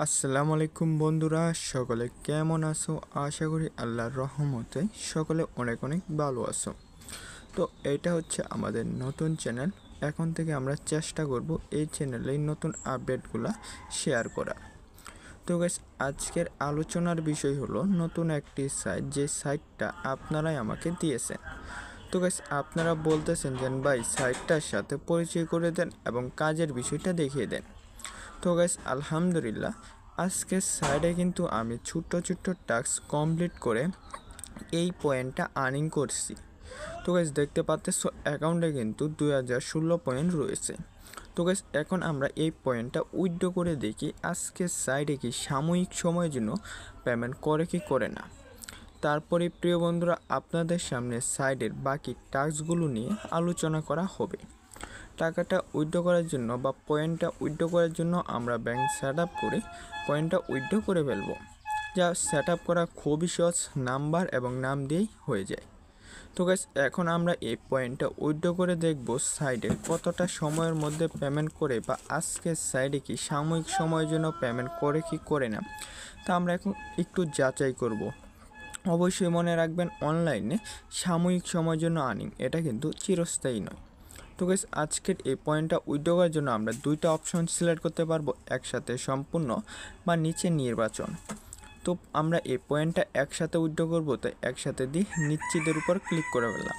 আসসালামু আলাইকুম বন্ধুরা, সকলে কেমন আছো? আশা করি আল্লাহর রহমতে সকলে অনেক অনেক ভালো আছো। তো এটা হচ্ছে আমাদের নতুন চ্যানেল। এখন থেকে আমরা চেষ্টা করব এই চ্যানেলে নতুন আপডেটগুলো শেয়ার করা। তো গাইস, আজকের আলোচনার বিষয় হলো নতুন একটি সাইট, যে সাইটটা আপনারাই আমাকে দিয়েছেন। তো গাইস, আপনারা বলতেছেন যে ভাই সাইটটার সাথে পরিচয় করে দেন এবং কাজের বিষয়টা দেখিয়ে দেন। তো গাইস, আলহামদুলিল্লাহ আজকের সাইডে কিন্তু আমি ছোট্ট ছোট্ট টাস্ক কমপ্লিট করে এই পয়েন্টটা আর্নিং করছি। তো গাইস, দেখতে পাচ্ছ অ্যাকাউন্টে কিন্তু 2016 পয়েন্ট রয়েছে। তো গাইস, এখন আমরা এই পয়েন্টটা উইথড্র করে দেখি আজকের সাইডে কি সাময়িক সময়ের জন্য পেমেন্ট করে কি করে না। তারপরে প্রিয় বন্ধুরা, আপনাদের সামনে সাইডের বাকি টাস্কগুলো নিয়ে আলোচনা করা হবে। টাকাটা উইথড্র করার জন্য বা পয়েন্টটা উইথড্র করার জন্য আমরা ব্যাংক সেট আপ করে পয়েন্টটা উইথড্র করে ফেলবো। যা সেট আপ করা খুবই সহজ, নাম্বার এবং নাম দিয়েই হয়ে যায়। তো গাইস, এখন আমরা এই পয়েন্টটা উইথড্র করে দেখব সাইডে কতটা সময়ের মধ্যে পেমেন্ট করে, বা আজকের সাইডে কি সাময়িক সময়ের জন্য পেমেন্ট করে কি করে না। তা আমরা এখন একটু যাচাই করব। অবশ্যই মনে রাখবেন, অনলাইনে সাময়িক সময়ের জন্য আর্নিং এটা কিন্তু চিরস্থায়ী নয়। তো গাইস, আজকের এই পয়েন্টটা উইথড্র করার জন্য আমরা দুইটা অপশন সিলেক্ট করতে পারবো, একসাথে সম্পূর্ণ বা নিচে নির্বাচন। তো আমরা এই পয়েন্টটা একসাথে উইথড্র করবো, তাই একসাথে দিয়ে নিশ্চিতের উপর ক্লিক করে ফেললাম।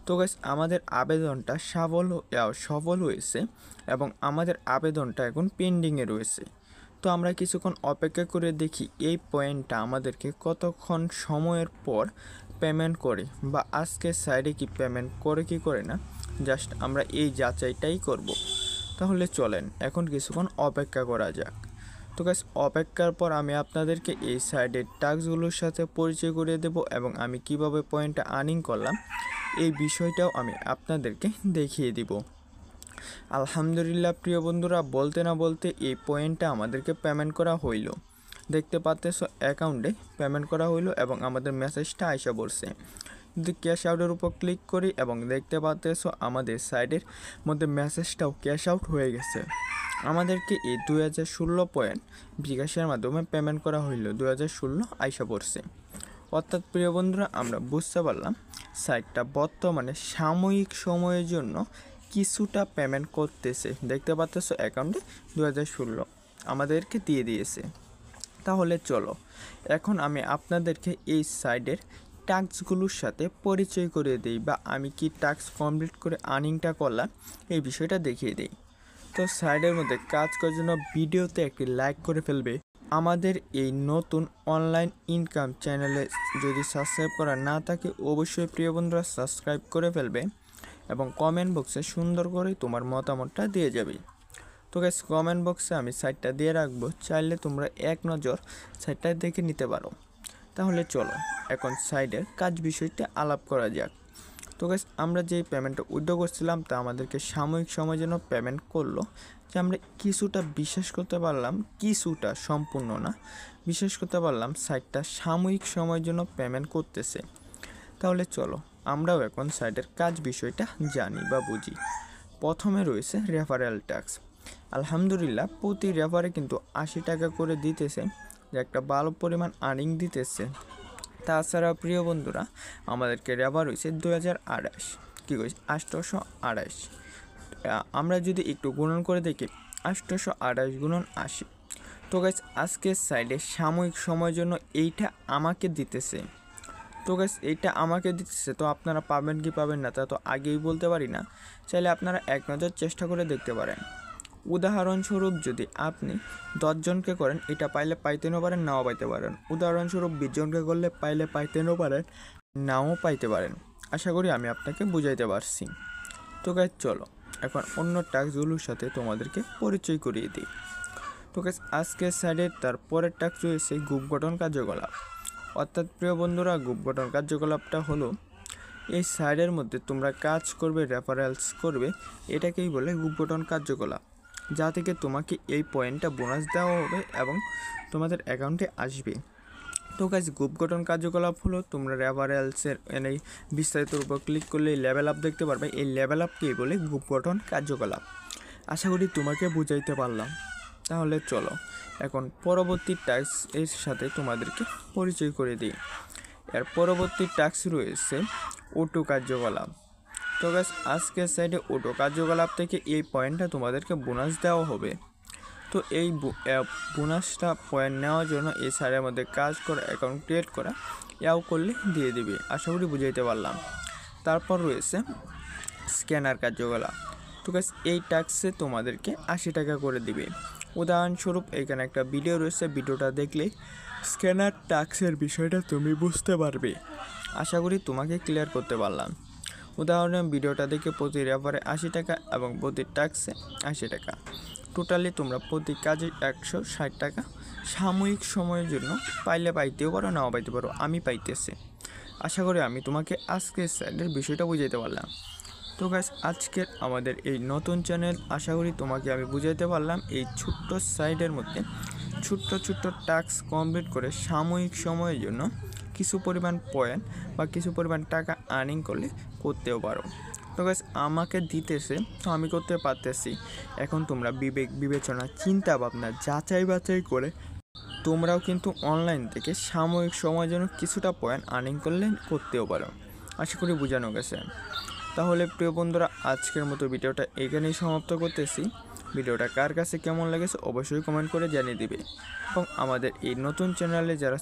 তো গাইস, আমাদের আবেদনটা সফল হয়েছে এবং আমাদের আবেদনটা এখন পেন্ডিংয়ে রয়েছে। তো আমরা কিছুক্ষণ অপেক্ষা করে দেখি এই পয়েন্টটা আমাদেরকে কতক্ষণ সময়ের পর পেমেন্ট করে, বা আজকের সাইডে কি পেমেন্ট করে কি করে না। জাস্ট আমরা এই যাচাইটাই করব। তাহলে চলেন এখন কিছুক্ষণ অপেক্ষা করা যাক। তো গাইস, অপেক্ষার পর আমি আপনাদেরকে এই সাইডের টাস্কগুলোর সাথে পরিচয় করিয়ে দেব এবং আমি কিভাবে পয়েন্টটা আর্নিং করলাম এই বিষয়টাও আমি আপনাদেরকে দেখিয়ে দিব। আলহামদুলিল্লাহ প্রিয় বন্ধুরা, বলতে না বলতে এই পয়েন্টটা আমাদেরকে পেমেন্ট করা হইল। দেখতে পাচ্ছ অ্যাকাউন্টে পেমেন্ট করা হইলো এবং আমাদের মেসেজটা আইসা পড়ছে। যদি ক্যাশ আউটের উপর ক্লিক করি এবং দেখতে পাচ্ছ আমাদের সাইডের মধ্যে মেসেজটাও ক্যাশ আউট হয়ে গেছে। আমাদেরকে এই 2016 পয়েন্ট বিকাশের মাধ্যমে পেমেন্ট করা হইল, 2016 আইসা পড়ছে। অর্থাৎ প্রিয় বন্ধুরা, আমরা বুঝতে পারলাম সাইটটা বর্তমানে সাময়িক সময়ের জন্য কিছুটা পেমেন্ট করতেছে। দেখতে পাচ্ছ অ্যাকাউন্টে 2016 আমাদেরকে দিয়ে দিয়েছে। তাহলে চলো এখন আমি আপনাদেরকে এই সাইডের টাস্কগুলোর সাথে পরিচয় করে দিই, বা আমি কি টাস্ক কমপ্লিট করে আর্নিংটা করলাম এই বিষয়টা দেখিয়ে দিই। তো সাইডের মধ্যে কাজ করার জন্য ভিডিওতে একটি লাইক করে ফেলবে। আমাদের এই নতুন অনলাইন ইনকাম চ্যানেলে যদি সাবস্ক্রাইব করা না থাকে, অবশ্যই প্রিয় বন্ধুরা সাবস্ক্রাইব করে ফেলবে এবং কমেন্ট বক্সে সুন্দর করে তোমার মতামতটা দিয়ে যাবে। তো গাইস, কমেন্ট বক্সে আমি সাইটটা দিয়ে রাখবো, চাইলে তোমরা এক নজর সাইটটা দেখে নিতে পারো। তাহলে চলো এখন সাইডের কাজ বিষয়টা আলাপ করা যাক। তো গাইস, আমরা যেই পেমেন্টটা উইথড্র করছিলাম তা আমাদেরকে সাময়িক সময়ের জন্য পেমেন্ট করলো, যে আমরা কিছুটা বিশ্বাস করতে পারলাম, কিছুটা সম্পূর্ণ না, বিশ্বাস করতে পারলাম সাইটটা সাময়িক সময়ের জন্য পেমেন্ট করতেছে। তাহলে চলো আমরাও এখন সাইটের কাজ বিষয়টা জানি বা বুঝি। প্রথমে রয়েছে রেফারেল ট্যাক্স। আলহামদুলিল্লাহ প্রতি রেফারে কিন্তু 80 টাকা করে দিতেছে, যে একটা ভালো পরিমাণ আর্নিং দিতেছে। তাছাড়া প্রিয় বন্ধুরা, আমাদেরকে রেফার হয়েছে 2028, কী করি 828। আমরা যদি একটু গুণন করে দেখি 828 গুণন 80। তো গাইস, আজকের সাইডে সাময়িক সময়ের জন্য এইটা আমাকে দিতেছে। তো গাইস, এইটা আমাকে দিতেছে, তো আপনারা পাবেন কি পাবেন না তা তো আগেই বলতে পারি না। চাইলে আপনারা এক নজর চেষ্টা করে দেখতে পারেন। উদাহরণস্বরূপ যদি আপনি 10 জনকে করেন, এটা পাইলে পাইতেও পারেন, নাও পাইতে পারেন। উদাহরণস্বরূপ 20 জনকে করলে পাইলে পাইতেও পারেন, নাও পাইতে পারেন। আশা করি আমি আপনাকে বুঝাইতে পারছি। তো গাইস, চলো এখন অন্য টাস্কগুলোর সাথে তোমাদেরকে পরিচয় করিয়ে দিই। তো গাইস, আজকের সাইডে তার পরের টাস্ক রয়েছে গ্রুপ গঠন কার্যকলাপ। অর্থাৎ প্রিয় বন্ধুরা, গ্রুপ গঠন কার্যকলাপটা হলো এই সাইডের মধ্যে তোমরা কাজ করবে, রেফারেলস করবে, এটাকেই বলে গ্রুপ গঠন কার্যকলাপ, যা থেকে তোমাকে এই পয়েন্টটা বোনাস দেওয়া হবে এবং তোমাদের অ্যাকাউন্টে আসবে। তো গাইস, গ্রুপ গঠন কার্যকলাপ হলো তোমরা রেফারেলসের এই বিস্তারিতর উপর ক্লিক করলে লেভেল আপ দেখতে পারবে। এই লেভেল আপকেই বলে গ্রুপ গঠন কার্যকলাপ। আশা করি তোমাকে বুঝাইতে পারলাম। তাহলে চলো এখন পরবর্তী টাস্ক এর সাথে তোমাদেরকে পরিচয় করে দিই। এর পরবর্তী টাস্ক রয়েছে অটো কার্যকলাপ। তো গাইস আজকের সাইডে অটো কার্যকলাপ থেকে এই পয়েন্টটা তোমাদেরকে বোনাস দেওয়া হবে। তো এই বোনাসটা পয়েন্ট নেওয়ার জন্য এই সাইডের মধ্যে কাজ করা, অ্যাকাউন্ট ক্রিয়েট করা, ইয়াও করলে দিয়ে দিবে। আশা করি বুঝাইতে পারলাম। তারপর রয়েছে স্ক্যানার কার্যকলাপ। তো গাইস এই টাস্কে তোমাদেরকে 80 টাকা করে দিবে। উদাহরণস্বরূপ এখানে একটা ভিডিও রয়েছে, ভিডিওটা দেখলে স্ক্যানার টাস্কের বিষয়টা তুমি বুঝতে পারবে। আশা করি তোমাকে ক্লিয়ার করতে পারলাম। উদাহরণে ভিডিওটা দেখে প্রতি রেফারে 80 টাকা এবং প্রতি টাস্কে 80 টাকা, টোটালি তোমরা প্রতি কাজে 160 টাকা সাময়িক সময়ের জন্য পাইলে পাইতেও পারো, নাও পাইতে পারো। আমি পাইতেছি। আশা করি আমি তোমাকে আজকের সাইডের বিষয়টা বুঝাইতে পারলাম। তো গাইস আজকের আমাদের এই নতুন চ্যানেল, আশা করি তোমাকে আমি বুঝাইতে পারলাম। এই ছোট্ট সাইডের মধ্যে ছোট্ট ছোট্ট টাস্ক কমপ্লিট করে সাময়িক সময়ের জন্য কিছু পরিমাণ পয়েন্ট বা কিছু পরিমাণ টাকা আর্নিং করলে করতেও পারো। তো গাইস আমাকে দিতেছে, তো আমি করতে পারতেছি। এখন তোমরা বিবেচনা, চিন্তা ভাবনা, যাচাই বাছাই করে তোমরাও কিন্তু অনলাইন থেকে সাময়িক সময়ের জন্য কিছুটা পয়েন্ট আর্নিং করলে করতেও পারো। আশা করি বোঝানো গেছে। তাহলে প্রিয় বন্ধুরা, আজকের মতো ভিডিওটা এখানেই সমাপ্ত করতেছি। ভিডিওটা কার কাছে কেমন লেগেছে অবশ্যই কমেন্ট করে জানিয়ে দিবে এবং আমাদের এই নতুন চ্যানেলে যারা